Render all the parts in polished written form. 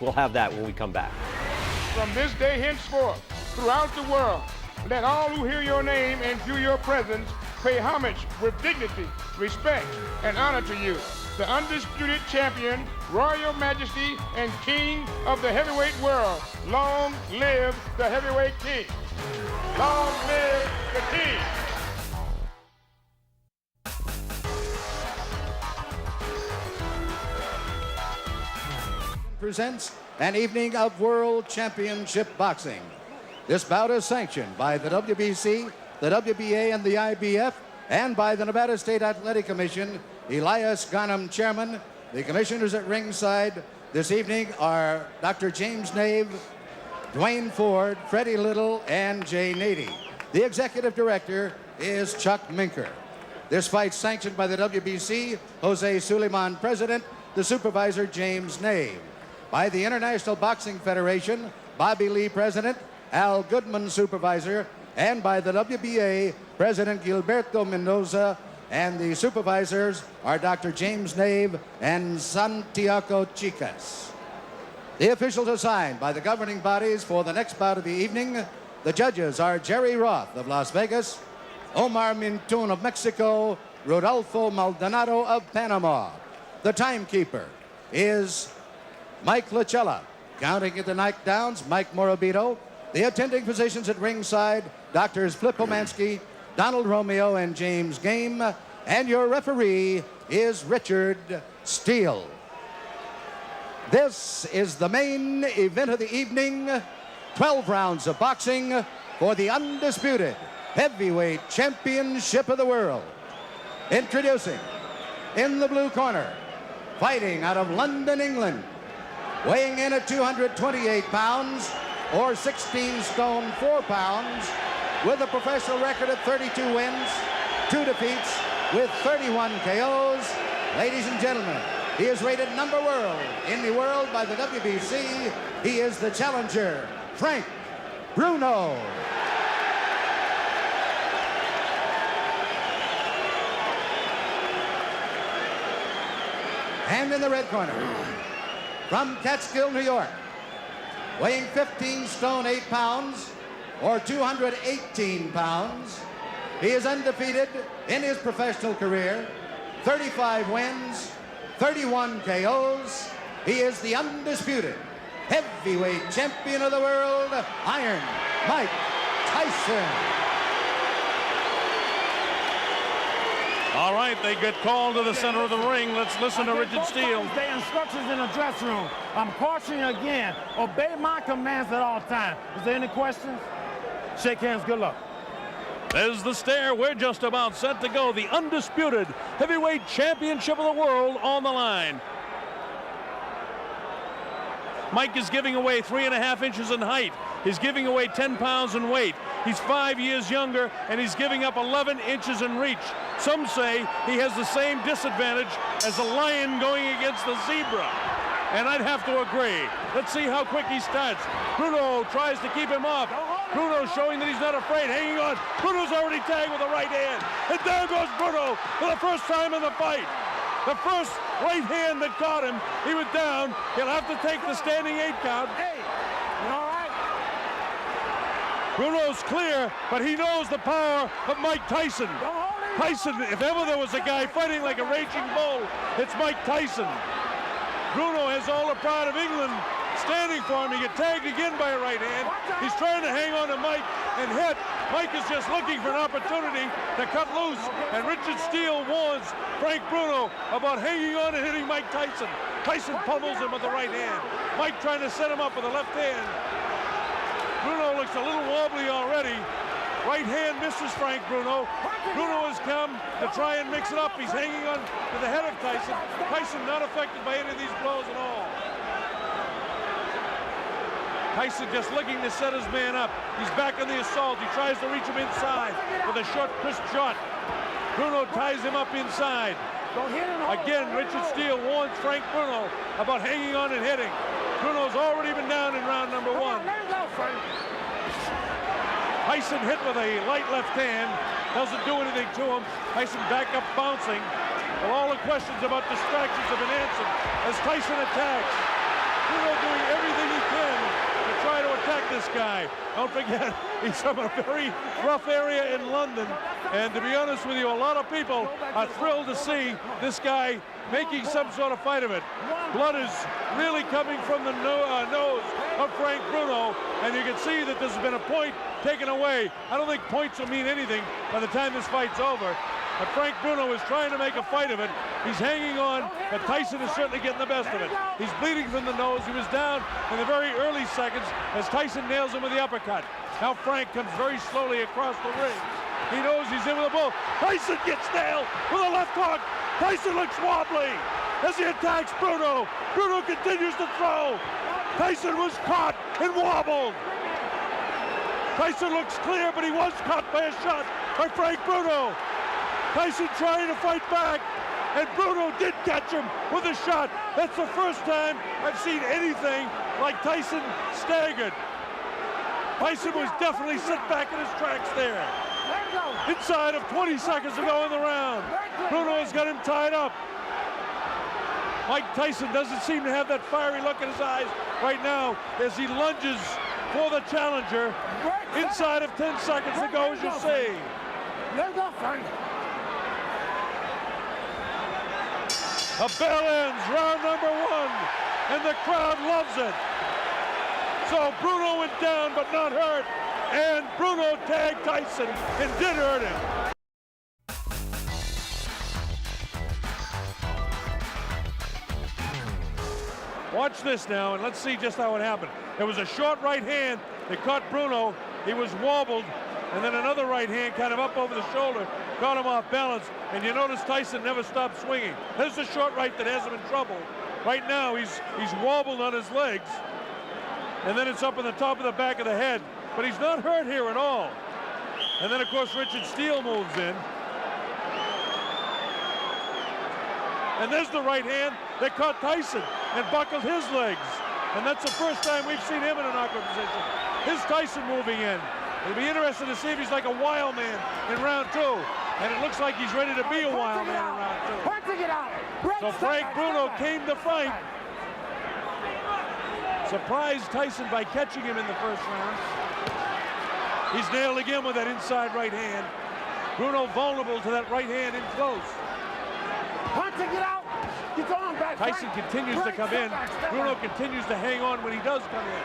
We'll have that when we come back. From this day henceforth, throughout the world, let all who hear your name and view your presence pay homage with dignity, respect, and honor to you, the undisputed champion, royal majesty, and king of the heavyweight world. Long live the heavyweight king. Long live the king. Presents an evening of World Championship Boxing. This bout is sanctioned by the WBC, the WBA, and the IBF, and by the Nevada State Athletic Commission. Elias Garnham, chairman. The commissioners at ringside this evening are Dr. James Nave, Dwayne Ford, Freddie Little, and Jay Nady. The executive director is Chuck Minker. This fight sanctioned by the WBC, Jose Suleiman, president, the supervisor, James Nave. By the International Boxing Federation, Bobby Lee, president, Al Goodman, supervisor, and by the WBA, President Gilberto Mendoza, and the supervisors are Dr. James Nave and Santiago Chicas. The officials assigned by the governing bodies for the next bout of the evening. The judges are Jerry Roth of Las Vegas, Omar Mintun of Mexico, Rodolfo Maldonado of Panama. The timekeeper is Mike Lachella. Counting at the knockdowns, Mike Morabito. The attending physicians at ringside, Doctors Flip Omansky, Donald Romeo, and James Game. And your referee is Richard Steele. This is the main event of the evening. 12 rounds of boxing for the undisputed heavyweight championship of the world. Introducing, in the blue corner, fighting out of London, England, weighing in at 228 pounds, or 16 stone 4 pounds, with a professional record of 32 wins, 2 defeats, with 31 KOs. Ladies and gentlemen, he is rated number world in the world by the WBC. He is the challenger, Frank Bruno. And in the red corner, from Catskill, New York, weighing 15 stone 8 pounds, or 218 pounds, he is undefeated in his professional career, 35 wins, 31 KOs. He is the undisputed heavyweight champion of the world, Iron Mike Tyson. All right, they get called to the center of the ring. Let's listen to Richard Steele. The instructions in the dressing room. I'm cautioning you again. Obey my commands at all times. Is there any questions? Shake hands. Good luck. There's the stare. We're just about set to go. The undisputed heavyweight championship of the world on the line. Mike is giving away 3.5 inches in height. He's giving away 10 pounds in weight. He's 5 years younger, and he's giving up 11 inches in reach. Some say he has the same disadvantage as a lion going against the zebra. And I'd have to agree. Let's see how quick he starts. Bruno tries to keep him off. Bruno showing that he's not afraid, hanging on. Bruno's already tagged with a right hand. And down goes Bruno for the first time in the fight. The first right hand that caught him, he was down. He'll have to take the standing 8 count. Hey, you all right? Bruno's clear, but he knows the power of Mike Tyson. Tyson, if ever there was a guy fighting like a raging bull, it's Mike Tyson. Bruno has all the pride of England standing for him. He gets tagged again by a right hand. He's trying to hang on to Mike and hit. Mike is just looking for an opportunity to cut loose. And Richard Steele warns Frank Bruno about hanging on and hitting Mike Tyson. Tyson pummels him with the right hand. Mike trying to set him up with the left hand. Bruno looks a little wobbly already. Right hand misses Frank Bruno. Bruno has come to try and mix it up. He's hanging on to the head of Tyson. Tyson not affected by any of these blows at all. Tyson just looking to set his man up. He's back on the assault. He tries to reach him inside with a short, crisp shot. Bruno ties him up inside. Again, Richard Steele warns Frank Bruno about hanging on and hitting. Bruno's already been down in round number 1. Tyson hit with a light left hand. Doesn't do anything to him. Tyson back up bouncing. Well, all the questions about distractions have been answered as Tyson attacks. Bruno doing everything he can to try to attack this guy. Don't forget, he's from a very rough area in London. And to be honest with you, a lot of people are thrilled to see this guy making some sort of fight of it. Blood is really coming from the nose of Frank Bruno, and you can see that there's been a point taken away. I don't think points will mean anything by the time this fight's over. But Frank Bruno is trying to make a fight of it. He's hanging on, but Tyson is certainly getting the best of it. He's bleeding from the nose. He was down in the very early seconds as Tyson nails him with the uppercut. Now Frank comes very slowly across the ring. He knows he's in with a bull. Tyson gets nailed with a left hook. Tyson looks wobbly as he attacks Bruno. Bruno continues to throw. Tyson was caught and wobbled. Tyson looks clear, but he was caught by a shot by Frank Bruno. Tyson trying to fight back, and Bruno did catch him with a shot. That's the first time I've seen anything like Tyson staggered. Tyson was definitely set back in his tracks there. Inside of 20 seconds to go in the round. Bruno has got him tied up. Mike Tyson doesn't seem to have that fiery look in his eyes right now as he lunges for the challenger. Inside of 10 seconds to go, as you see. Let's go, Frank. A bell ends round number 1, and the crowd loves it. So Bruno went down, but not hurt, and Bruno tagged Tyson and did hurt him. Watch this now, and let's see just how it happened. It was a short right hand that caught Bruno. He was wobbled, and then another right hand kind of up over the shoulder caught him off balance, and you notice Tyson never stopped swinging. There's the short right that has him in trouble. Right now, he's wobbled on his legs, and then it's up in the top of the back of the head, but he's not hurt here at all. And then, of course, Richard Steele moves in. And there's the right hand that caught Tyson and buckled his legs. And that's the first time we've seen him in an awkward position. Here's Tyson moving in. It'll be interesting to see if he's like a wild man in round 2. And it looks like he's ready to be a wild man in round 2. So Frank Bruno came to fight. Surprised Tyson by catching him in the first round. He's nailed again with that inside right hand. Bruno vulnerable to that right hand in close. Tyson continues to come in. Bruno continues to hang on when he does come in.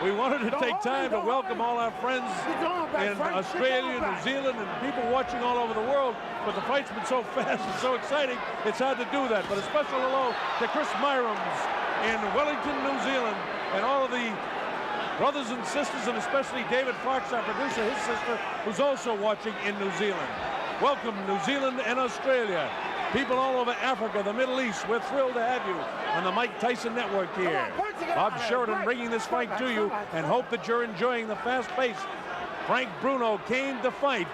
We wanted to take time to welcome all our friends in Australia, New Zealand, and people watching all over the world, but the fight's been so fast and so exciting, it's hard to do that. But a special hello to Chris Myrams in Wellington, New Zealand, and all of the brothers and sisters, and especially David Fox, our producer, his sister, who's also watching in New Zealand. Welcome, New Zealand and Australia. People all over Africa, the Middle East, we're thrilled to have you on the Mike Tyson Network here. Bob Sheridan bringing this fight to you, and hope that you're enjoying the fast pace. Frank Bruno came to fight.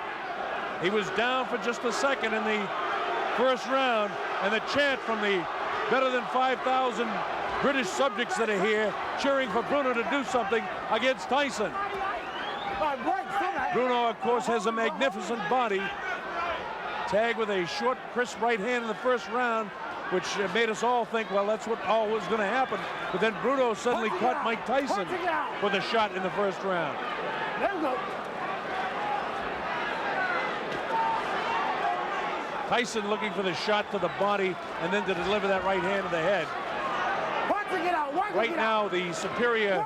He was down for just a second in the first round, and the chant from the better than 5,000 British subjects that are here cheering for Bruno to do something against Tyson. Bruno, of course, has a magnificent body. Tagged with a short, crisp right hand in the first round, which made us all think, well, that's what all was going to happen. But then Bruno suddenly caught Mike Tyson with a shot in the first round. Tyson looking for the shot to the body and then to deliver that right hand to the head. Right now, the superior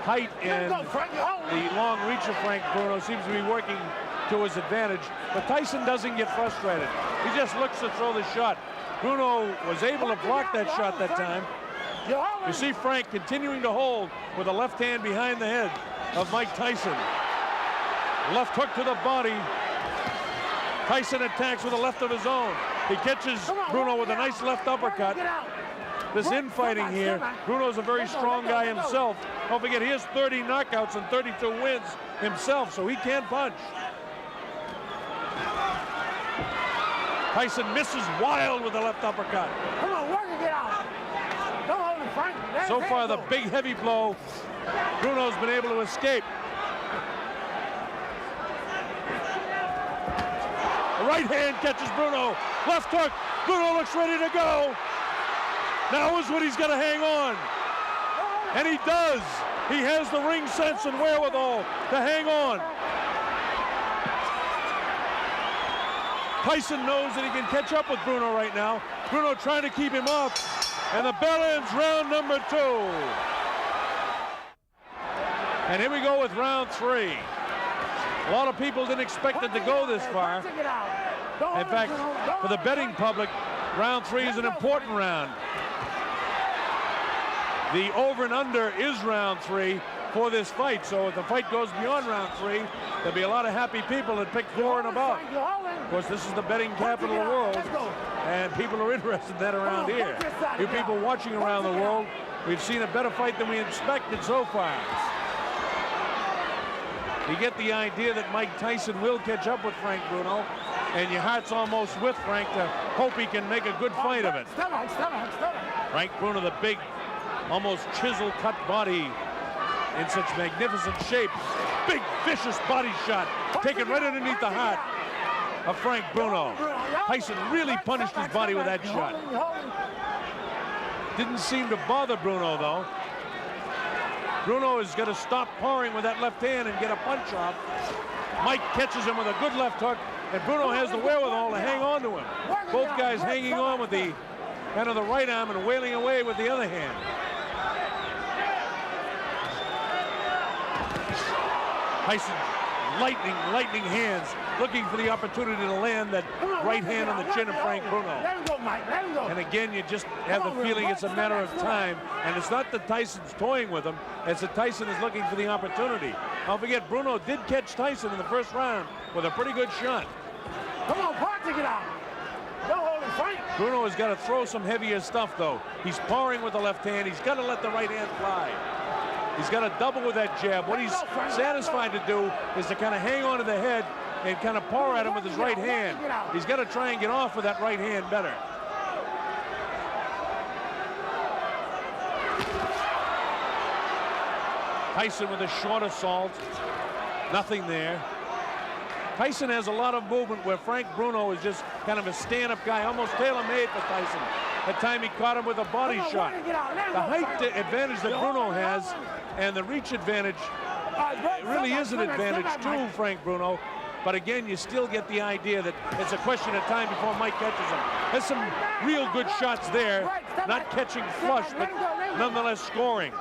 height and the long reach of Frank Bruno seems to be working to his advantage, but Tyson doesn't get frustrated. He just looks to throw the shot. Bruno was able to block that shot that time. You see Frank continuing to hold with a left hand behind the head of Mike Tyson. Left hook to the body. Tyson attacks with a left of his own. He catches Bruno with a nice left uppercut. This infighting here, Bruno's a very strong guy himself. Don't forget, he has 30 knockouts and 32 wins himself, so he can punch. Tyson misses wild with the left uppercut. Come on, work it out. Don't hold him, Frank. So far, the big heavy blow, Bruno's been able to escape. The right hand catches Bruno. Left hook Bruno looks ready to go. Now is when he's got to hang on. And he does. He has the ring sense and wherewithal to hang on. Tyson knows that he can catch up with Bruno right now. Bruno trying to keep him off. And the bell ends round number 2. And here we go with round 3. A lot of people didn't expect it to go this far. In fact, for the betting public, round 3 is an important round. The over and under is round 3 for this fight. So if the fight goes beyond round 3, there'll be a lot of happy people that pick 4 and above. Of course, this is the betting capital of the world, and people are interested in that around here. You people watching around the world, we've seen a better fight than we expected so far. You get the idea that Mike Tyson will catch up with Frank Bruno, and your heart's almost with Frank to hope he can make a good fight of it. Frank Bruno, the big, almost chisel-cut body in such magnificent shape. Big, vicious body shot taken right underneath the heart of Frank Bruno. Tyson really punished his body with that shot. Didn't seem to bother Bruno, though. Bruno is going to stop pouring with that left hand and get a punch off. Mike catches him with a good left hook, and Bruno has the wherewithal to hang on to him. Both guys hanging on with the kind of the right arm and wailing away with the other hand. Tyson, lightning hands, looking for the opportunity to land that right hand on the chin of Frank Bruno. And again, you just have the feeling it's a matter of time. And it's not that Tyson's toying with him, it's that Tyson is looking for the opportunity. Don't forget, Bruno did catch Tyson in the first round with a pretty good shot. Come on, Park, it out. Don't hold him, Frank. Bruno has got to throw some heavier stuff, though. He's powering with the left hand. He's got to let the right hand fly. He's got to double with that jab. What he's satisfied to do is to kind of hang on to the head and kind of power at him with his right hand. He's got to try and get off with that right hand better. Tyson with a short assault. Nothing there. Tyson has a lot of movement where Frank Bruno is just kind of a stand-up guy, almost tailor-made for Tyson. That time he caught him with a body shot. The height advantage that Bruno has and the reach advantage really is an advantage to Frank Bruno. But again, you still get the idea that it's a question of time before Mike catches him. There's some real good shots there, not catching flush, but nonetheless scoring.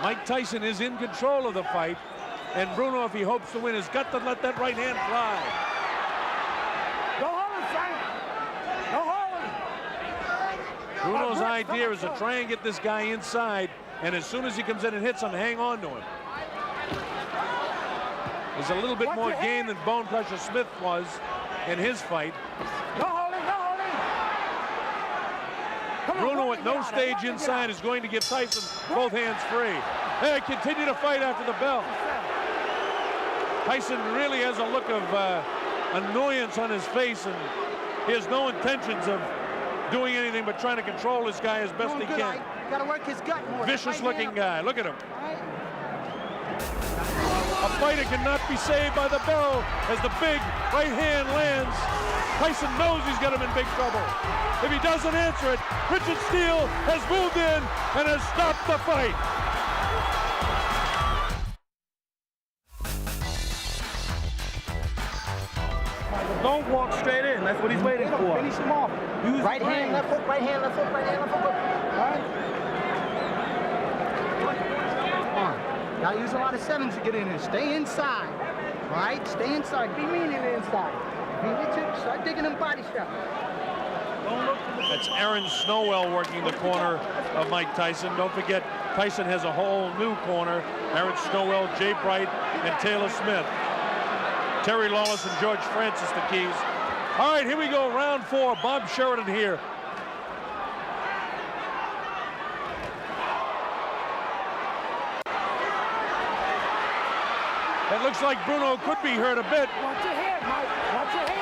Mike Tyson is in control of the fight, and Bruno, if he hopes to win, has got to let that right hand fly. Bruno's idea is to try and get this guy inside, and as soon as he comes in and hits him, hang on to him. There's a little bit more game than Bone Crusher Smith was in his fight. Bruno at no stage inside is going to give Tyson both hands free. They continue to fight after the bell. Tyson really has a look of annoyance on his face, and he has no intentions of doing anything but trying to control this guy as best he can. Got to work his gut more. Vicious-looking guy. Look at him. A fighter cannot be saved by the bell as the big right hand lands. Tyson knows he's got him in big trouble. If he doesn't answer it, Richard Steele has moved in and has stopped the fight. Don't walk straight in. That's what he's waiting for. Finish him off. Use right hand, left hook, right hand, left hook, right hand, left hook. All right. Come on. Gotta use a lot of sevens to get in here. Stay inside. All right? Stay inside. Be mean in the inside. Start digging them body straps. That's Aaron Snowell working the corner of Mike Tyson. Don't forget, Tyson has a whole new corner. Aaron Snowell, Jay Bright, and Taylor Smith. Terry Lawless and George Francis, the keys. All right, here we go, round 4. Bob Sheridan here. It looks like Bruno could be hurt a bit. Watch your head, Mike. Watch your head.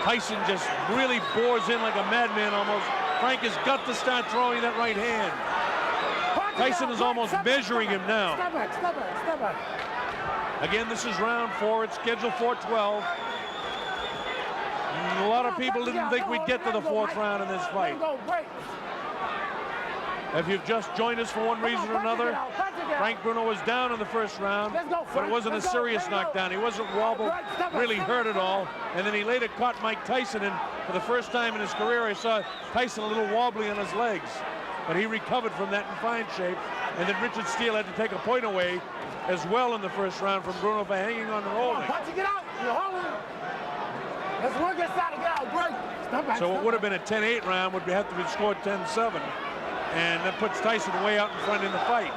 Tyson just really bores in like a madman almost. Frank has got to start throwing that right hand. Tyson is almost measuring him now. Step back. Again, this is round 4. It's scheduled for 12. people didn't think we'd get to the 4th round in this fight. If you've just joined us for one reason or another, Frank Bruno was down in the 1st round, but it wasn't a serious knockdown. He wasn't wobbled, really hurt at all. And then he later caught Mike Tyson, and for the first time in his career, I saw Tyson a little wobbly on his legs. But he recovered from that in fine shape. And then Richard Steele had to take a point away as well in the 1st round from Bruno for hanging on and holding. Get out. You're holding. Let's work inside and get out. Great. Step back, So it would have been a 10-8 round, would have to be scored 10-7. And that puts Tyson way out in front in the fight.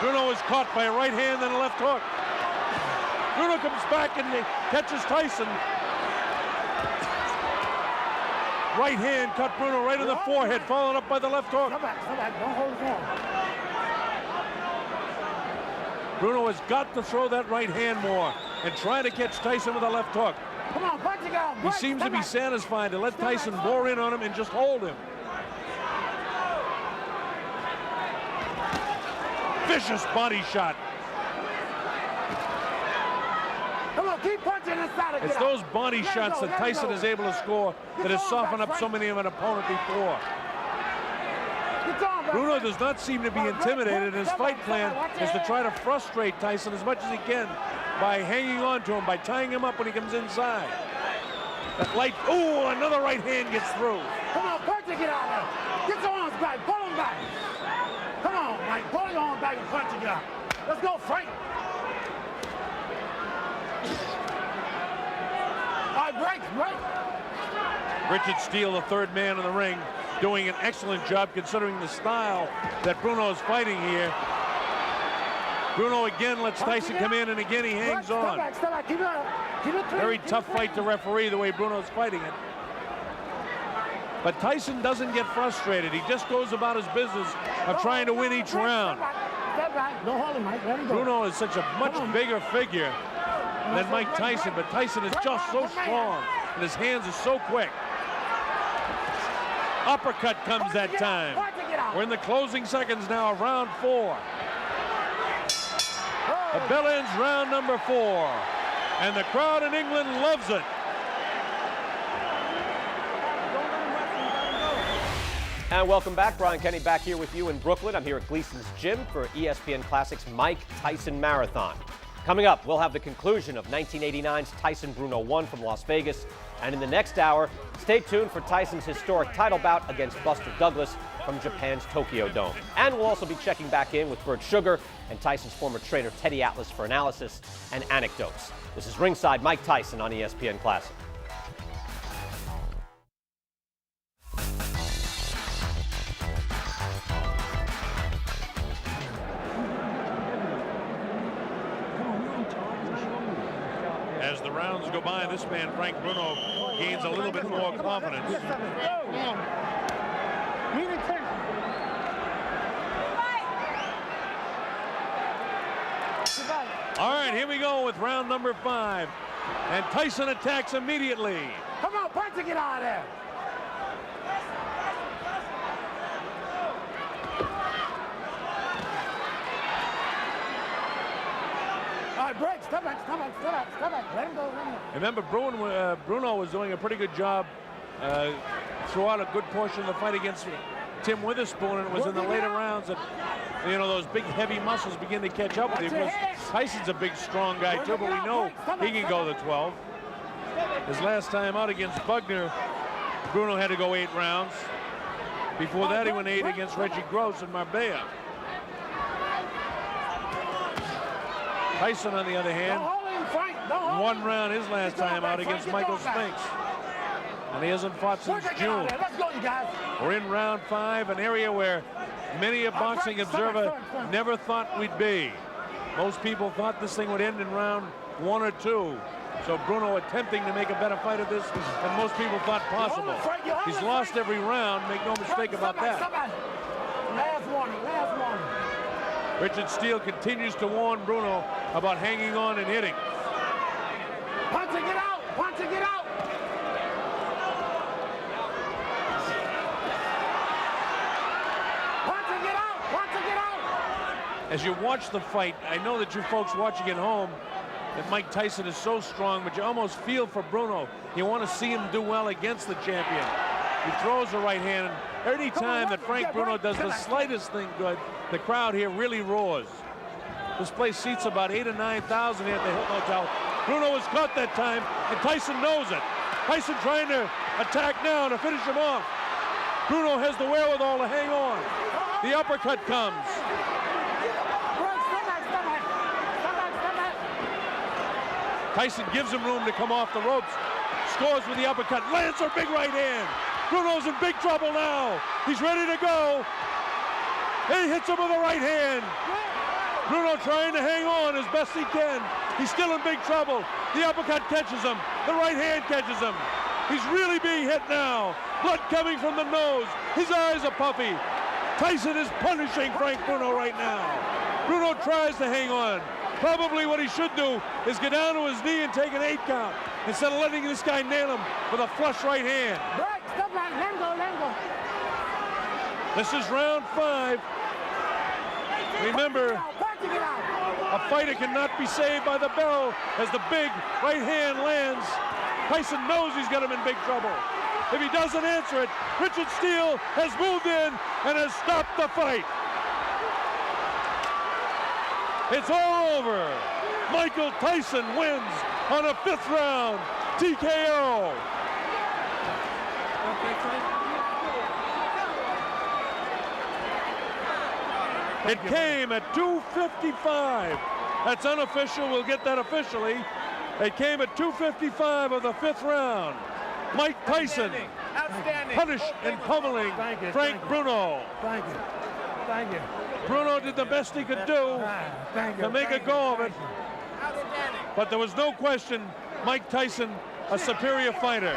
Bruno was caught by a right hand and a left hook. Bruno comes back and he catches Tyson. Right hand cut Bruno right in the forehead, followed up by the left hook. Step back. Don't hold his hand. Bruno has got to throw that right hand more and try to catch Tyson with a left hook. Come on, punch it out. He seems to be satisfied to let Tyson bore in on him and just hold him. Vicious body shot. Come on, keep punching inside and It's get out. those body shots that Tyson is able to score that has softened up so many of an opponent before. Bruno does not seem to be intimidated, and his fight plan is to try to frustrate Tyson as much as he can by hanging on to him, by tying him up when he comes inside. That light, ooh, another right hand gets through. Come on, punch it, get out there. Get your arms back, pull them back. Come on, Mike, pull your arms back and punch it, get out. Let's go, Frank. All right, break. Richard Steele, the 3rd man in the ring, doing an excellent job considering the style that Bruno is fighting here. Bruno again lets Tyson come in, and again he hangs on. Step back. Keep it clean. Very tough fight to referee the way Bruno's fighting it. But Tyson doesn't get frustrated. He just goes about his business of trying to win each round. Step back. Don't hold him, Mike. Let him go. Bruno is such a much bigger figure than Mike Tyson, but Tyson is just so strong, and his hands are so quick. Uppercut comes that time. We're in the closing seconds now of round 4. The bell ends round number 4, and the crowd in England loves it. And welcome back. Brian Kenny back here with you in Brooklyn. I'm here at Gleason's Gym for ESPN Classic's Mike Tyson Marathon. Coming up, we'll have the conclusion of 1989's Tyson Bruno 1 from Las Vegas. And in the next hour, stay tuned for Tyson's historic title bout against Buster Douglas from Japan's Tokyo Dome. And we'll also be checking back in with Bert Sugar and Tyson's former trainer Teddy Atlas for analysis and anecdotes. This is Ringside Mike Tyson on ESPN Classic. As the rounds go by, this man, Frank Bruno, gains a little bit more confidence. All right, here we go with round number 5. And Tyson attacks immediately. Come on, punch it, get out of there. All right, break. Step back. Let him go. Remember, Bruno was doing a pretty good job throughout a good portion of the fight against Tim Witherspoon, and it was in the later rounds that, you know, those big, heavy muscles begin to catch up with him. Tyson's a big, strong guy, too, but we know he can go to 12. His last time out against Bugner, Bruno had to go 8 rounds. Before that, he went 8 against Reggie Gross in Marbella. Tyson, on the other hand, 1 round his last time out against Michael Spinks. And he hasn't fought since June. Let's go, you guys. We're in round 5, an area where many a boxing observer never thought we'd be. Most people thought this thing would end in round 1 or 2. So Bruno attempting to make a better fight of this than most people thought possible. He's lost every round, make no mistake about that. Last warning. Richard Steele continues to warn Bruno about hanging on and hitting. Punch it, get out. As you watch the fight, I know that you folks watching at home that Mike Tyson is so strong, but you almost feel for Bruno. You want to see him do well against the champion. He throws the right hand, and every time that Frank Bruno does the slightest thing good, the crowd here really roars. This place seats about 8,000 or 9,000 here at the Hilton Hotel. Bruno was caught that time, and Tyson knows it. Tyson trying to attack now to finish him off. Bruno has the wherewithal to hang on. The uppercut comes. Tyson gives him room to come off the ropes. Scores with the uppercut. Lands a big right hand. Bruno's in big trouble now. He's ready to go. He hits him with a right hand. Bruno trying to hang on as best he can. He's still in big trouble. The uppercut catches him. The right hand catches him. He's really being hit now. Blood coming from the nose. His eyes are puffy. Tyson is punishing Frank Bruno right now. Bruno tries to hang on. Probably what he should do is get down to his knee and take an 8 count instead of letting this guy nail him with a flush right hand. This is round 5. Remember, a fighter cannot be saved by the bell as the big right hand lands. Tyson knows he's got him in big trouble. If he doesn't answer it, Richard Steele has moved in and has stopped the fight. It's all over. Michael Tyson wins on a 5th round TKO. It came at 2:55. That's unofficial. We'll get that officially. It came at 2:55 of the 5th round. Mike Tyson punished and pummeling Frank Bruno. Thank you. Thank you. Bruno did the best he could do to make a go of it. But there was no question, Mike Tyson, a superior fighter.